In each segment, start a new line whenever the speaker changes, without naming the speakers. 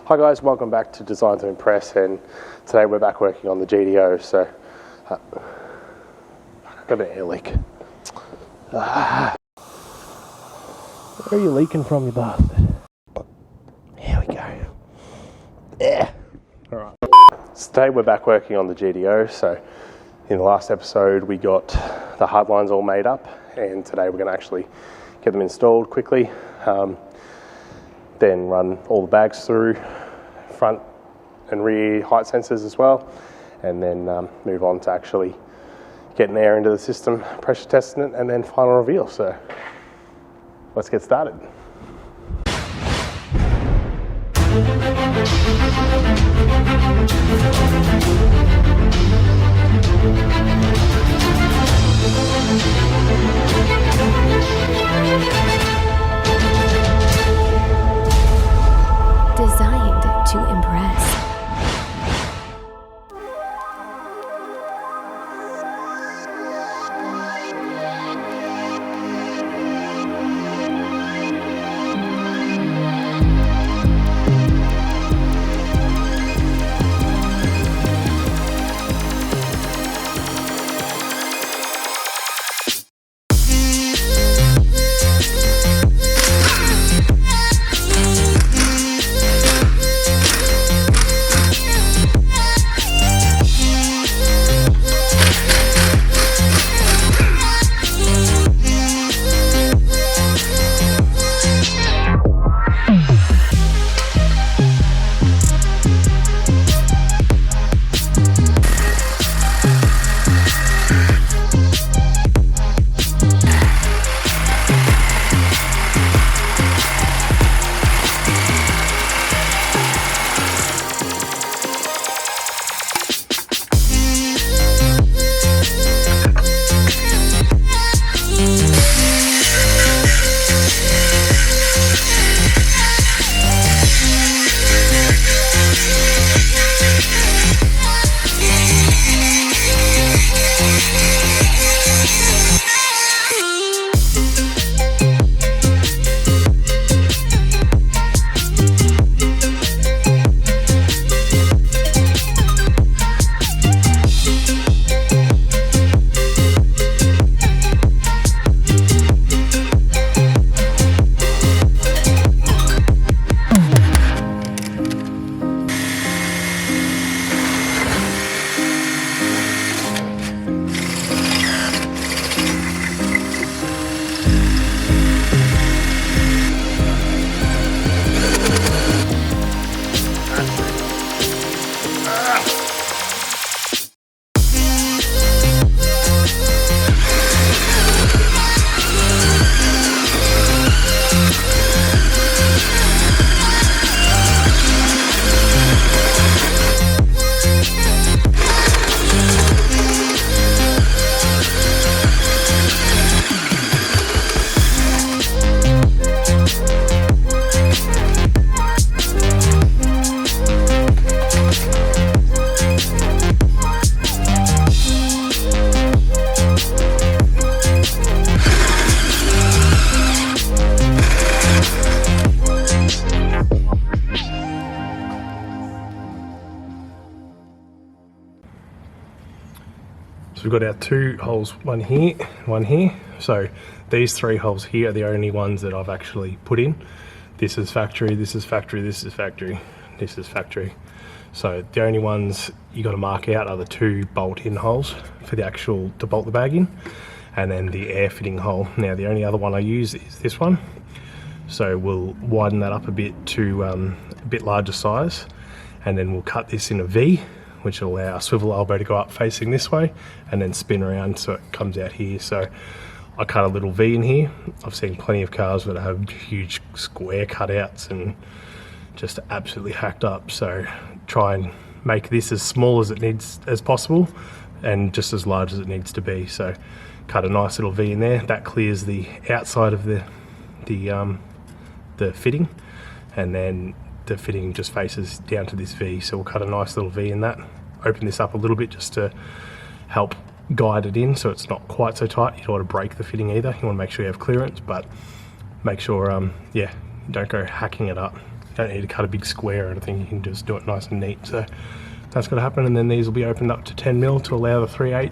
Hi guys, welcome back to Design to Impress, and today we're back working on the GTO. So I've got an air leak. Where are you leaking from, you bastard? Here we go. Yeah. Alright. So today we're back working on the GTO. So in the last episode we got the Hardlines all made up, and today we're going to actually get them installed quickly. Then run all the bags through, front and rear height sensors as well, and then move on to actually getting air into the system, pressure testing it, and then final reveal. So let's get started.
Designed to impress.
So we've got our two holes, one here, one here. So these three holes here are the only ones that I've actually put in. This is factory, this is factory, this is factory, this is factory. So the only ones you got to mark out are the two bolt-in holes for the actual, to bolt the bag in, and then the air fitting hole. Now the only other one I use is this one. So we'll widen that up a bit to a bit larger size, and then we'll cut this in a V, which will allow our swivel elbow to go up facing this way and then spin around so it comes out here. So I cut a little V in here. I've seen plenty of cars that have huge square cutouts and just absolutely hacked up. So try and make this as small as it needs as possible and just as large as it needs to be. So cut a nice little V in there. That clears the outside of the fitting, and then the fitting just faces down to this V. So we'll cut a nice little V in that, open this up a little bit just to help guide it in so it's not quite so tight. You don't want to break the fitting either. You want to make sure you have clearance, but make sure, yeah, you don't go hacking it up. don't need to cut a big square or anything, you can just do it nice and neat. So that's going to happen, and then these will be opened up to 10mm to allow the 3/8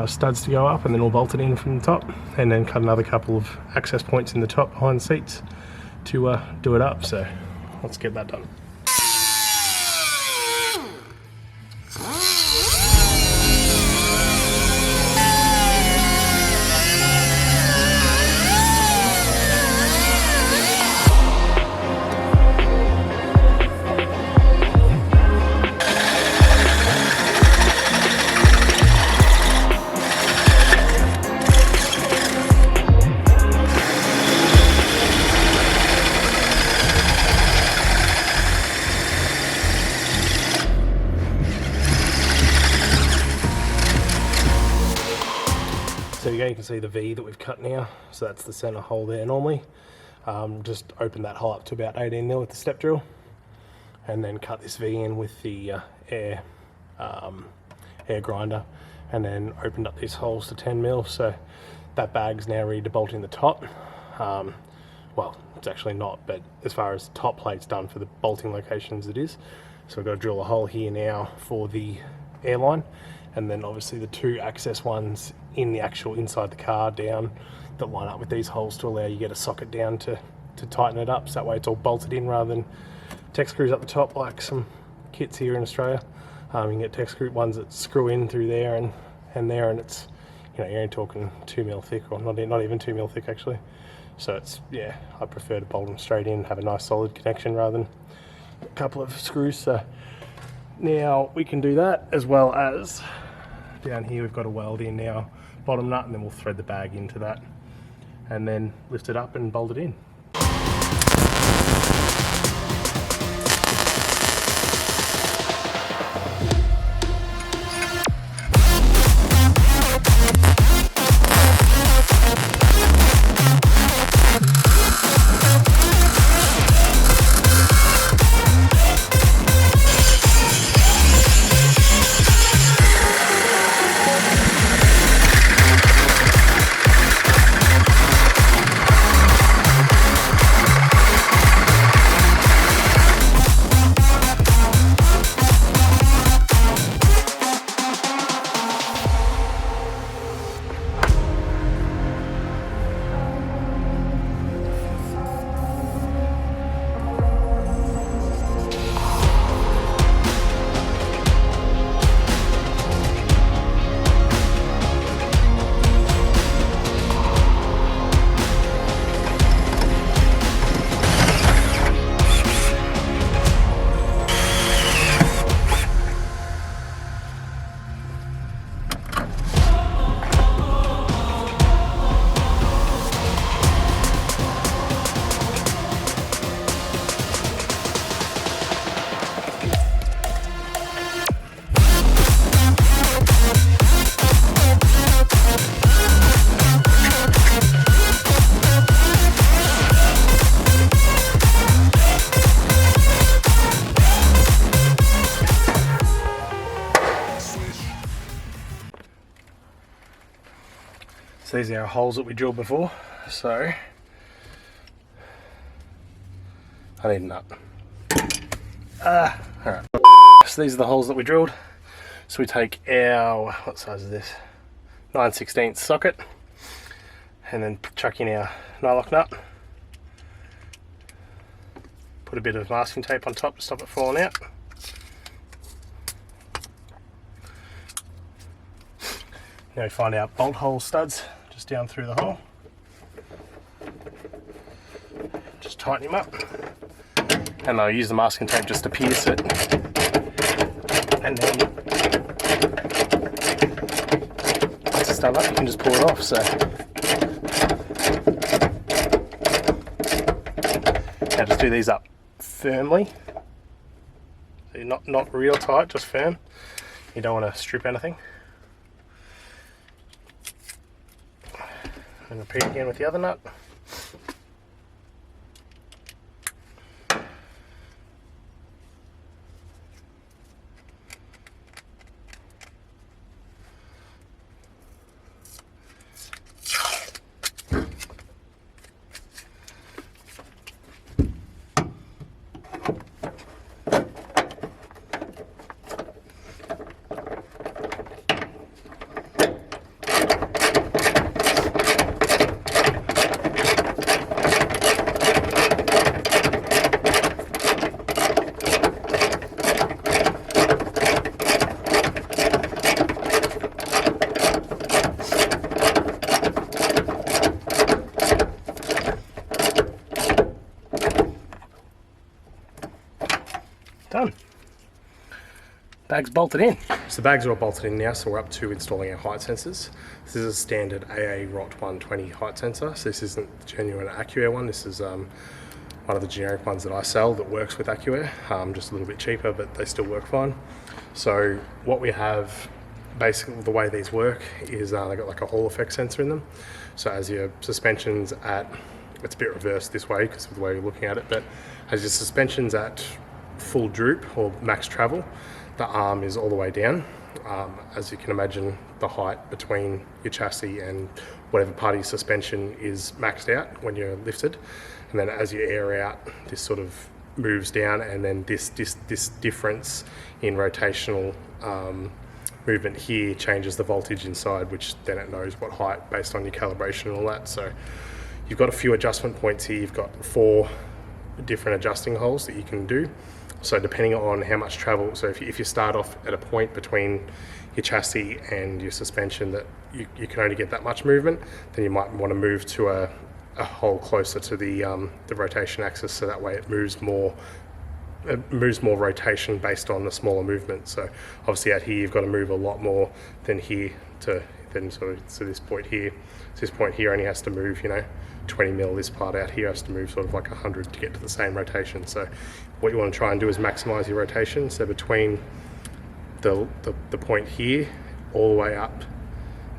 studs to go up, and then we'll bolt it in from the top, and then cut another couple of access points in the top behind the seats to do it up. So let's get that done. So you can see the V that we've cut now, so that's the center hole there normally. Just open that hole up to about 18mm with the step drill, and then cut this V in with the air grinder, and then opened up these holes to 10mm. So that bag's now ready to bolt in the top. Well, it's actually not, but as far as top plate's done for the bolting locations, it is. So we've got to drill a hole here now for the airline, and then obviously the 2 access ones in the actual inside the car down that line up with these holes to allow you to get a socket down to tighten it up, so that way it's all bolted in rather than tech screws up the top like some kits here in Australia. You can get tech screw ones that screw in through there and there, and it's, you know, you're only talking 2mm thick, or not even 2mm thick actually. So it's, yeah, I prefer to bolt them straight in, have a nice solid connection rather than a couple of screws. So now we can do that, as well as down here we've got a weld in now, bottom nut, and then we'll thread the bag into that and then lift it up and bolt it in. So these are our holes that we drilled before. So I need a nut. Alright. So these are the holes that we drilled. So we take our, what size is this? 9/16 socket, and then chuck in our nylock nut. Put a bit of masking tape on top to stop it falling out. Now we find our bolt hole studs just down through the hole. Just tighten him up, and I'll use the masking tape just to pierce it, and then once it's done up, you can just pull it off. So now just do these up firmly. So you're not real tight, just firm. You don't want to strip anything. And repeat again with the other nut. Done. Bag's bolted in. So the bags are all bolted in now, so we're up to installing our height sensors. This is a standard AA ROT 120 height sensor. So this isn't the genuine AccuAir one. This is one of the generic ones that I sell that works with AccuAir. Just a little bit cheaper, but they still work fine. So what we have, basically the way these work is they've got like a Hall effect sensor in them. So as your suspension's at, it's a bit reversed this way because of the way you're looking at it, but as your suspension's at full droop or max travel, the arm is all the way down. As you can imagine, the height between your chassis and whatever part of your suspension is maxed out when you're lifted. And then as you air out, this sort of moves down, and then this difference in rotational movement here changes the voltage inside, which then it knows what height based on your calibration and all that. So you've got a few adjustment points here. You've got 4 different adjusting holes that you can do. So depending on how much travel, so if you start off at a point between your chassis and your suspension that you can only get that much movement, then you might want to move to a hole closer to the rotation axis, so that way it moves more rotation based on the smaller movement. So obviously out here you've got to move a lot more than here to this point here. So this point here only has to move, 20 mil. This part out here has to move sort of like 100 to get to the same rotation. So what you want to try and do is maximize your rotation. So between the point here all the way up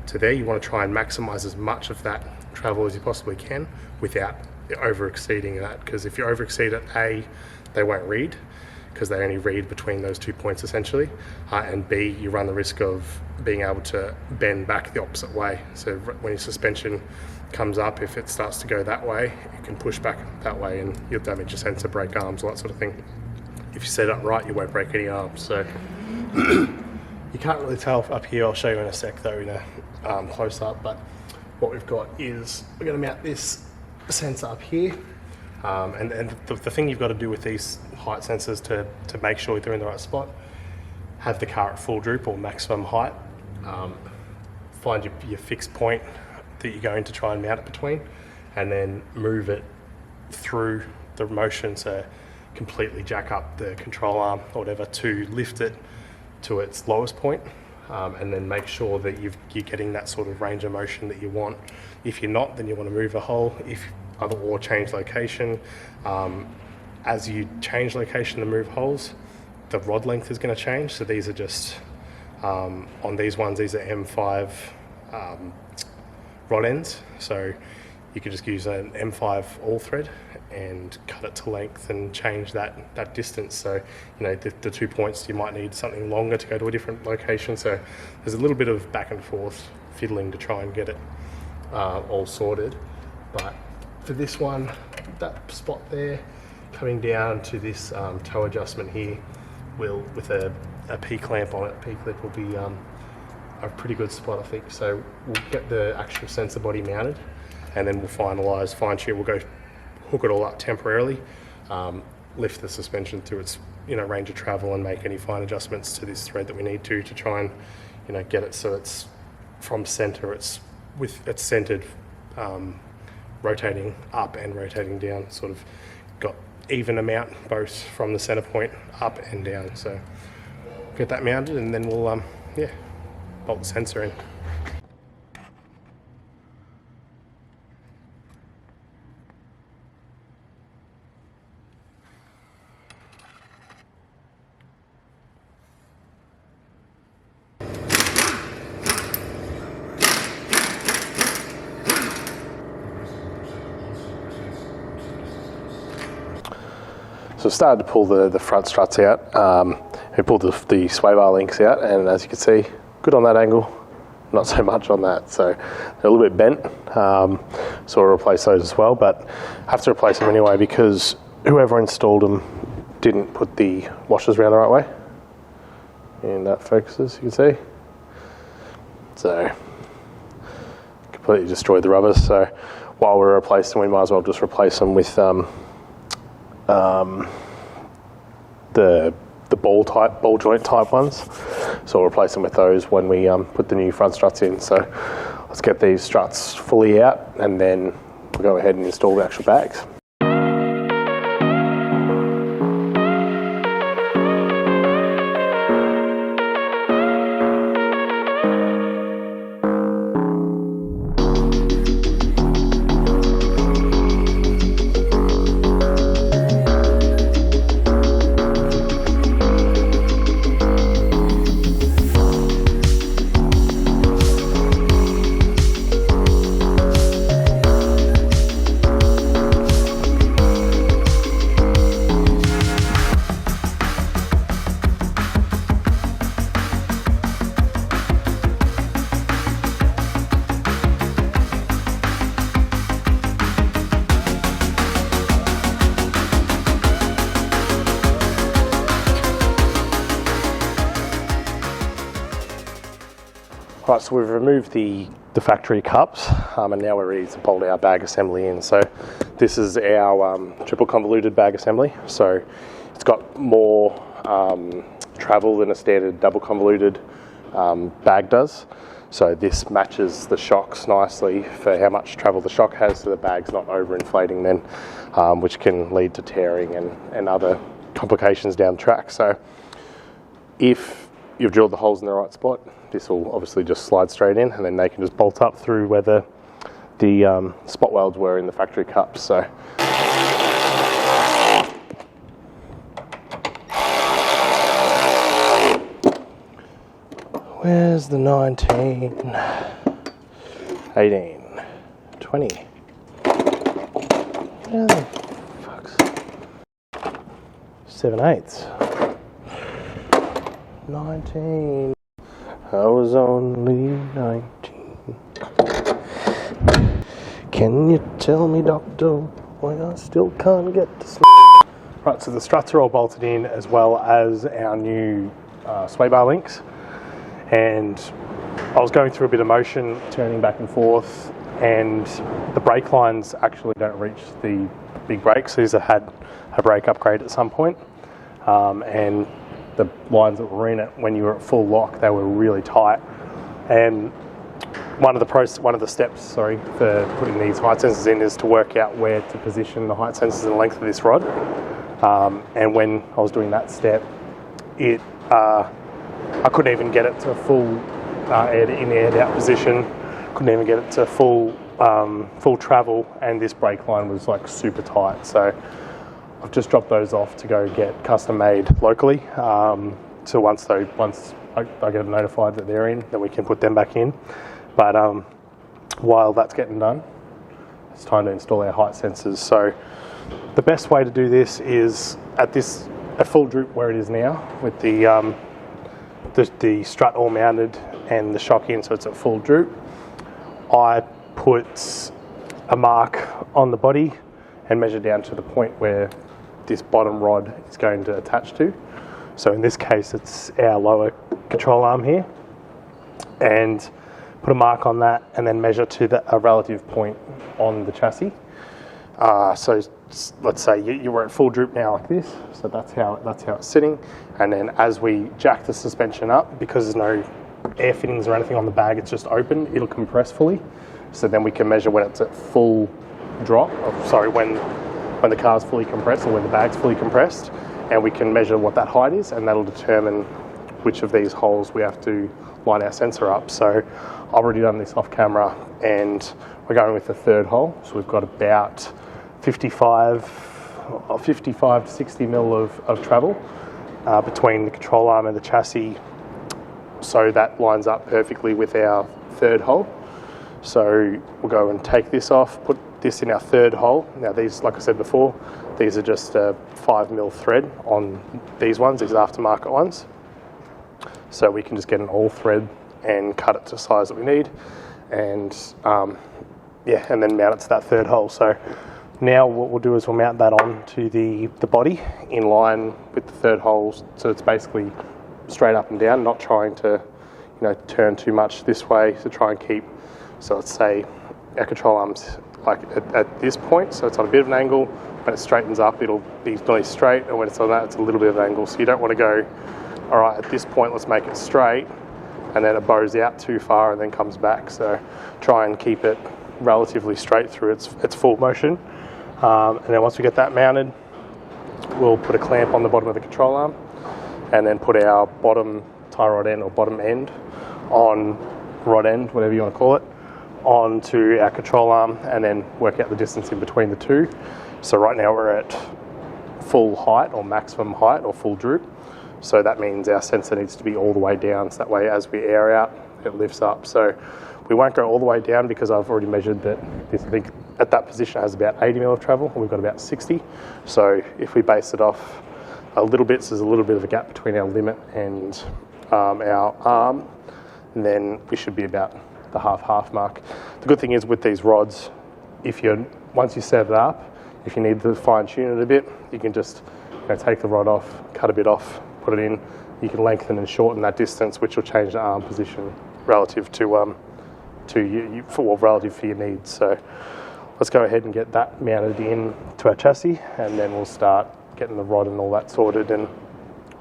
to there, you want to try and maximize as much of that travel as you possibly can without over exceeding that, because if you over exceed at A, they won't read, because they only read between those 2 points essentially, and B, you run the risk of being able to bend back the opposite way. So when your suspension comes up, if it starts to go that way, you can push back that way and you'll damage your sensor, break arms, all that sort of thing. If you set it up right, you won't break any arms. So you can't really tell up here. I'll show you in a sec though, in a close up, but what we've got is we're going to mount this sensor up here, and the thing you've got to do with these height sensors to make sure they're in the right spot, have the car at full droop or maximum height, find your fixed point that you're going to try and mount it between, and then move it through the motion, so completely jack up the control arm or whatever to lift it to its lowest point, and then make sure that you're getting that sort of range of motion that you want. If you're not, then you want to move a hole, or change location. As you change location and move holes, the rod length is going to change. So these are just, on these ones, these are M5 rod ends. So you could just use an M5 all thread and cut it to length and change that distance. So, the 2 points, you might need something longer to go to a different location. So there's a little bit of back and forth fiddling to try and get it all sorted. But for this one, that spot there, coming down to this toe adjustment here, with a P-clamp on it. P-clip will be a pretty good spot, I think. So we'll get the actual sensor body mounted, and then we'll fine-tune. We'll go hook it all up temporarily, lift the suspension to its range of travel, and make any fine adjustments to this thread that we need to try and get it so it's from center. It's centered, rotating up and rotating down. Sort of got even amount both from the center point up and down. So get that mounted, and then we'll bolt the sensor in. So we started to pull the front struts out. We pulled the sway bar links out, and as you can see, good on that angle, not so much on that. So they're a little bit bent, so we'll replace those as well, but I have to replace them anyway because whoever installed them didn't put the washers around the right way. And that focuses, you can see. So completely destroyed the rubbers. So while we're replacing, we might as well just replace them with the ball joint type ones. So we'll replace them with those when we put the new front struts in. So let's get these struts fully out, and then we'll go ahead and install the actual bags. Right, so we've removed the factory cups, and now we're ready to bolt our bag assembly in. So this is our triple convoluted bag assembly. So it's got more travel than a standard double convoluted bag does. So this matches the shocks nicely for how much travel the shock has, so the bag's not overinflating then, which can lead to tearing and other complications down the track. So if you've drilled the holes in the right spot, this will obviously just slide straight in, and then they can just bolt up through where the spot welds were in the factory cups. So where's the 19, 18, 20? Where the fuck's 7/8? 19. I was only 19. Can you tell me, doctor, why I still can't get to sleep? Right, so the struts are all bolted in, as well as our new sway bar links. And I was going through a bit of motion, turning back and forth, and the brake lines actually don't reach the big brakes. These have had a brake upgrade at some point, and the lines that were in it, when you were at full lock, they were really tight. And one of the steps, for putting these height sensors in is to work out where to position the height sensors and the length of this rod. And when I was doing that step, I couldn't even get it to full in aired out position. Couldn't even get it to full travel, and this brake line was like super tight. So I've just dropped those off to go get custom made locally. So once I get notified that they're in, then we can put them back in. But while that's getting done, it's time to install our height sensors. So the best way to do this is at full droop where it is now, with the strut all mounted and the shock in, so it's at full droop. I put a mark on the body and measure down to the point where this bottom rod is going to attach to. So in this case, it's our lower control arm here, and put a mark on that, and then measure to a relative point on the chassis. So let's say you were at full droop now like this, so that's how it's sitting. And then as we jack the suspension up, because there's no air fittings or anything on the bag, it's just open, it'll compress fully. So then we can measure when it's at full drop, when the car's fully compressed or when the bag's fully compressed, and we can measure what that height is, and that'll determine which of these holes we have to line our sensor up. So I've already done this off camera, and we're going with the third hole. So we've got about 55 to 60 mil of travel between the control arm and the chassis. So that lines up perfectly with our third hole. So we'll go and take this off, put this in our third hole. Now these, like I said before, these are just a 5 mil thread on these ones, these aftermarket ones. So we can just get an all thread and cut it to the size that we need, and and then mount it to that third hole. So now what we'll do is we'll mount that on to the body in line with the third hole, so it's basically straight up and down, not trying to turn too much this way to try and keep. So let's say our control arm's like at this point, so it's on a bit of an angle. When it straightens up, it'll be nearly straight, and when it's on that, it's a little bit of an angle. So you don't want to go, all right, at this point, let's make it straight, and then it bows out too far and then comes back. So try and keep it relatively straight through its full motion. And then once we get that mounted, we'll put a clamp on the bottom of the control arm, and then put our bottom tie rod end or bottom end on rod end, whatever you want to call it, onto our control arm, and then work out the distance in between the two. So right now we're at full height or maximum height or full droop. So that means our sensor needs to be all the way down, so that way as we air out, it lifts up. So we won't go all the way down because I've already measured that this big, at that position, has about 80 mil of travel, and we've got about 60. So if we base it off a little bit, so there's a little bit of a gap between our limit and our arm, and then we should be about the half mark. The good thing is with these rods, once you set it up, if you need to fine tune it a bit, you can just take the rod off, cut a bit off, put it in. You can lengthen and shorten that distance, which will change the arm position relative to relative for your needs. So let's go ahead and get that mounted in to our chassis, and then we'll start getting the rod and all that sorted, and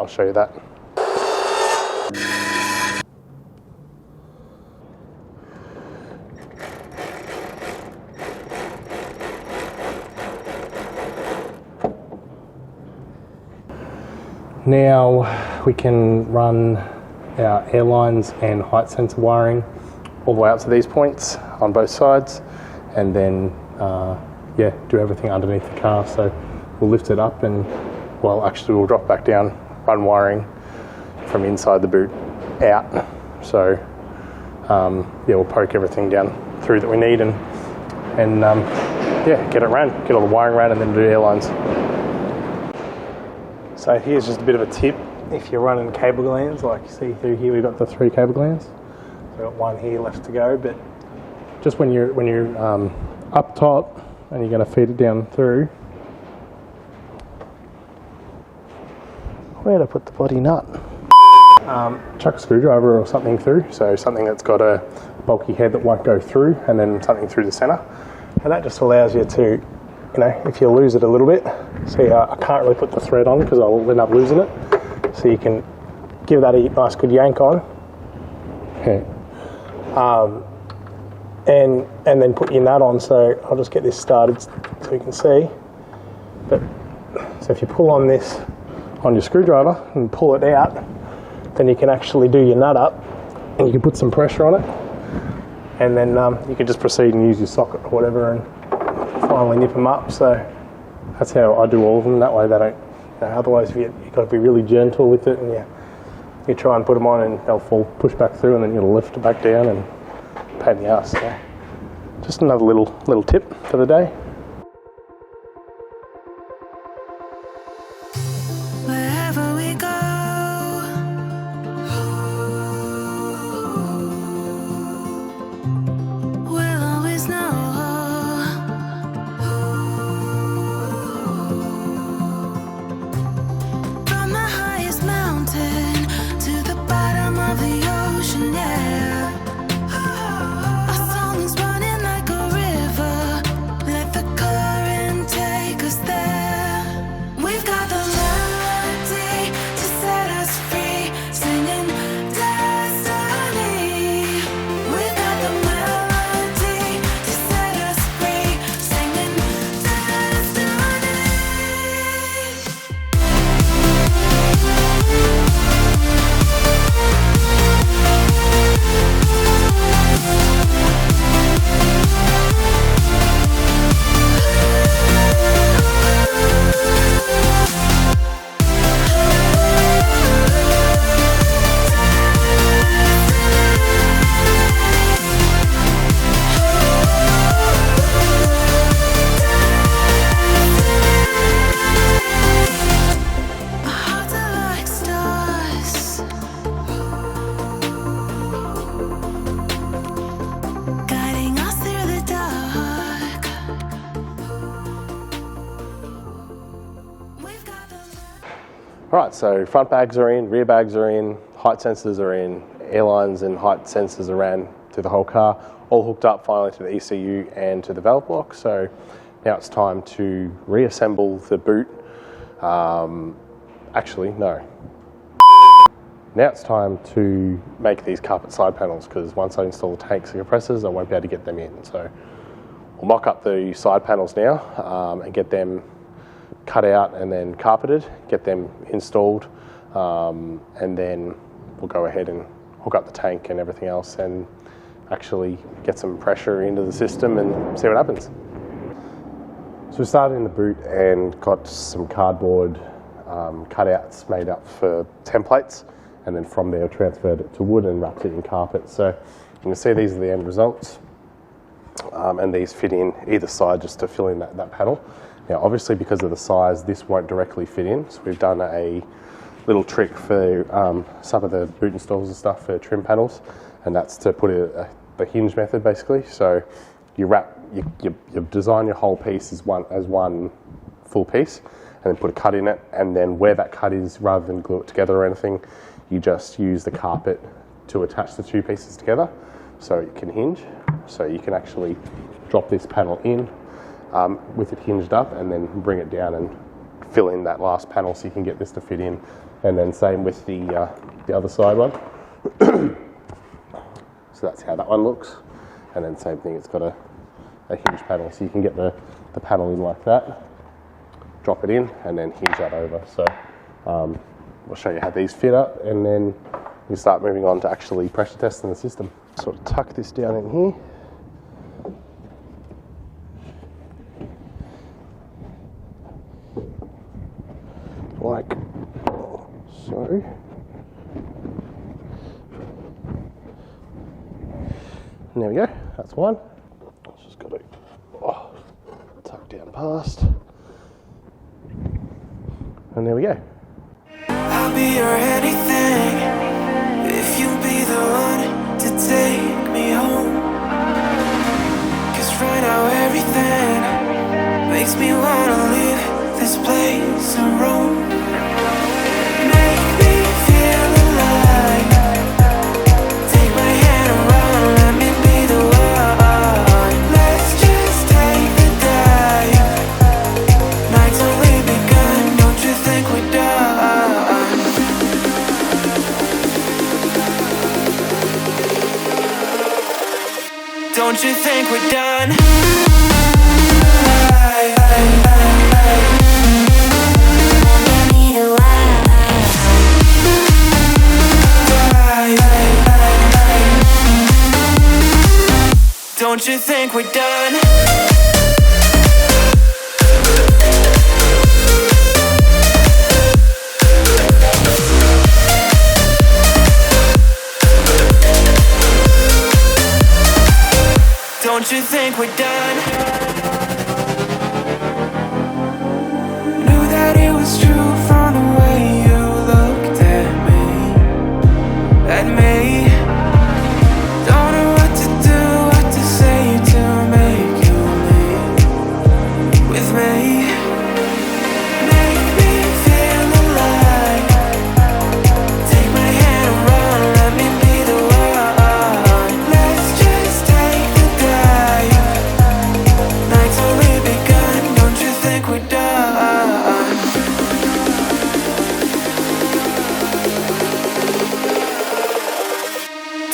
I'll show you that. Now we can run our airlines and height sensor wiring all the way up to these points on both sides, and then yeah, do everything underneath the car. So we'll lift it up, and well, actually we'll drop back down, run wiring from inside the boot out. So yeah, we'll poke everything down through that we need, and yeah, get it ran, get all the wiring ran, and then do airlines. So here's just a bit of a tip. If you're running cable glands, like you see through here, we've got the 3 cable glands. So we've got 1 here left to go, but just when you're up top and you're going to feed it down through, where'd I put the bloody nut? Chuck a screwdriver or something through, so something that's got a bulky head that won't go through, and then something through the centre. And that just allows you to, you know, if you lose it a little bit, see, I can't really put the thread on because I'll end up losing it. So you can give that a nice good yank on. Okay. And then put your nut on. So I'll just get this started so you can see. But so if you pull on this on your screwdriver and pull it out, then you can actually do your nut up, and you can put some pressure on it, and then you can just proceed and use your socket or whatever and finally nip them up. So that's how I do all of them. That way they don't, you know, otherwise you've got to be really gentle with it, and you try and put them on and they'll fall, push back through, and then you'll lift it back down, and pain in the ass. So just another little tip for the day.
Wherever we go, we'll always know. From the highest mountain to the bottom of the ocean, yeah. Our song is running like a river. Let the current take us there. We've got the melody to set us free, singing destiny. We've got the melody to set us free, singing destiny. Our hearts are like stars, guiding us through the dark. We've got the
Alright, so front bags are in, rear bags are in, height sensors are in, airlines and height sensors are ran through the whole car, all hooked up finally to the ECU and to the valve block. So now it's time to reassemble the boot. Actually, no. Now it's time to make these carpet side panels, because once I install the tanks and compressors, I won't be able to get them in. So we'll mock up the side panels now and get them cut out and then carpeted, get them installed, and then we'll go ahead and hook up the tank and everything else and actually get some pressure into the system and see what happens. So we started in the boot and got some cardboard cutouts made up for templates, and then from there transferred it to wood and wrapped it in carpet. So you can see these are the end results, and these fit in either side just to fill in that panel. Now obviously because of the size, this won't directly fit in, so we've done a little trick for some of the boot installs and stuff for trim panels, and that's to put a hinge method basically. So you design your whole piece as one full piece, and then put a cut in it, and then where that cut is, rather than glue it together or anything, you just use the carpet to attach the two pieces together so it can hinge. So you can actually drop this panel in with it hinged up and then bring it down and fill in that last panel so you can get this to fit in. And then same with the other side one. So that's how that one looks. And then same thing, it's got a hinge panel so you can get the panel in like that, drop it in and then hinge that over. So I'll show you how these fit up and then we start moving on to actually pressure testing the system. Sort of tuck this down in here. Like so. And there we go, that's one. It's just got to tuck down past. And there we go.
I'll be your anything if you be the one to take me home. 'Cause right now everything makes me wanna leave this place and roam. Make me feel alive. Take my hand around, let me be the one. Let's just take the dive. Night's only begun, don't you think we're done? Don't you think we're done? Don't you think we're done? Don't you think we're done? Knew that it was true from the way you looked at me. Don't know what to do, what to say to make you leave with me. Make me feel alive. Take my hand around, let me be the one. Let's just take the dive. Night's only begun, don't you think we're done?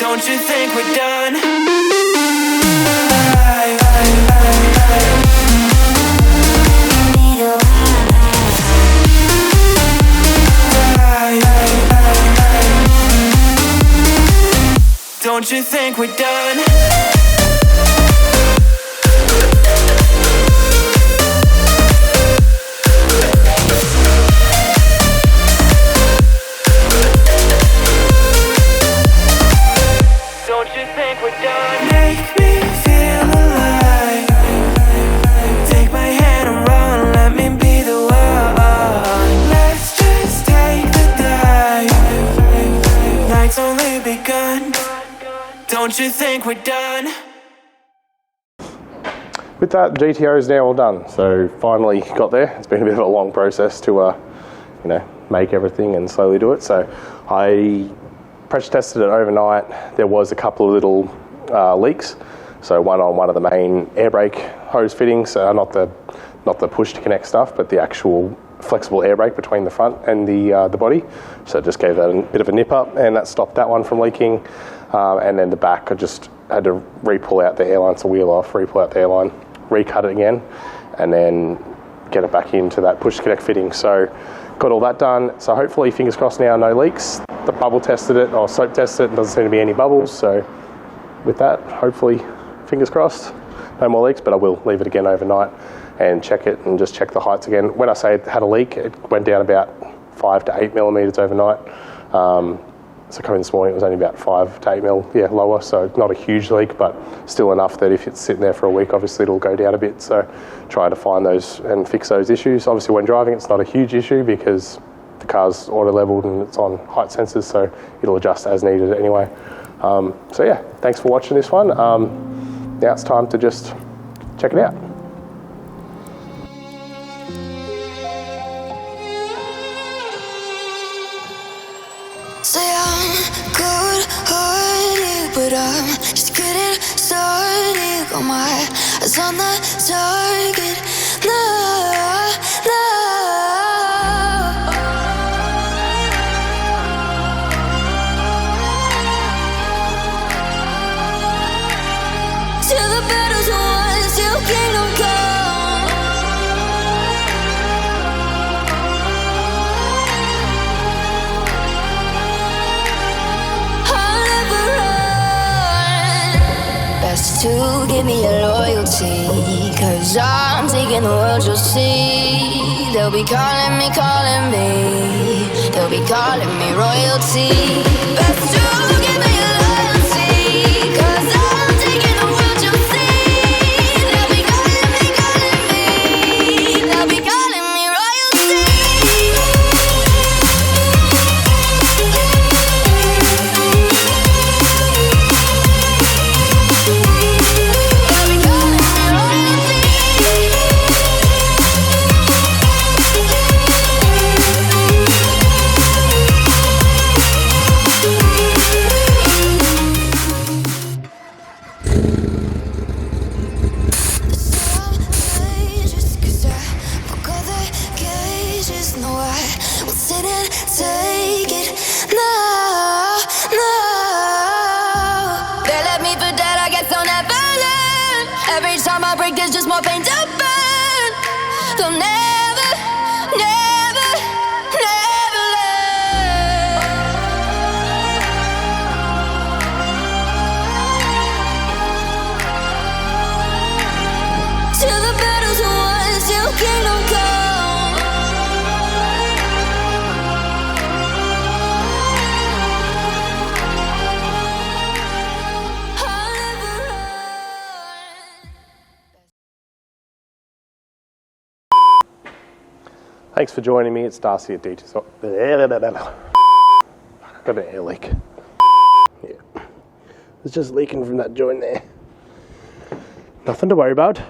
Don't you think we're done? Don't you think we're done? Don't you think we're done? Make me feel alive. Take my hand around, let me be the one. Let's just take the dive. Night's only begun. Don't you think we're done?
With that, the GTO is now all done. So finally got there. It's been a bit of a long process to, make everything and slowly do it. So I pressure tested it overnight. There was a couple of little leaks. So one on one of the main air brake hose fittings, not the push to connect stuff, but the actual flexible air brake between the front and the body. So it just gave that a bit of a nip up, and that stopped that one from leaking. And then the back, I just had to re-pull out the airline, so wheel off, re-pull out the airline, recut it again, and then get it back into that push to connect fitting. So got all that done. So hopefully, fingers crossed now, no leaks. The bubble tested it, or soap tested it, and doesn't seem to be any bubbles. So with that, hopefully, fingers crossed, no more leaks, but I will leave it again overnight and check it and just check the heights again. When I say it had a leak, it went down about 5 to 8 millimeters overnight. So coming this morning, it was only about 5 to 8 mil, lower. So not a huge leak, but still enough that if it's sitting there for a week, obviously it'll go down a bit. So trying to find those and fix those issues. Obviously when driving, it's not a huge issue because the car's auto leveled and it's on height sensors, so it'll adjust as needed anyway. So yeah, thanks for watching this one. Now it's time to just check it out.
Say I'm good heartache, but I'm just getting started. Got my eyes on the target. No, no. Till the battle's won, till kingdom come. I'll never run. Best to give me your loyalty, 'cause I'm taking the world, you'll see. They'll be calling me, they'll be calling me royalty. Best to give me your loyalty, 'cause I'm taking the world, you'll see. They'll be calling me, they'll be calling me royalty. They'll be calling me royalty. Just 'cause I broke all the cages, no, I won't sit and take it. No, no. They left me for dead, I guess I'll never learn. Every time I break, there's just more pain to burn. They'll never, never, never learn. Till the battle's won, till kingdom come. I'll never run.
Thanks for joining me. It's Darcy at DTO. Got an air leak. Yeah. It's just leaking from that joint there. Nothing to worry about.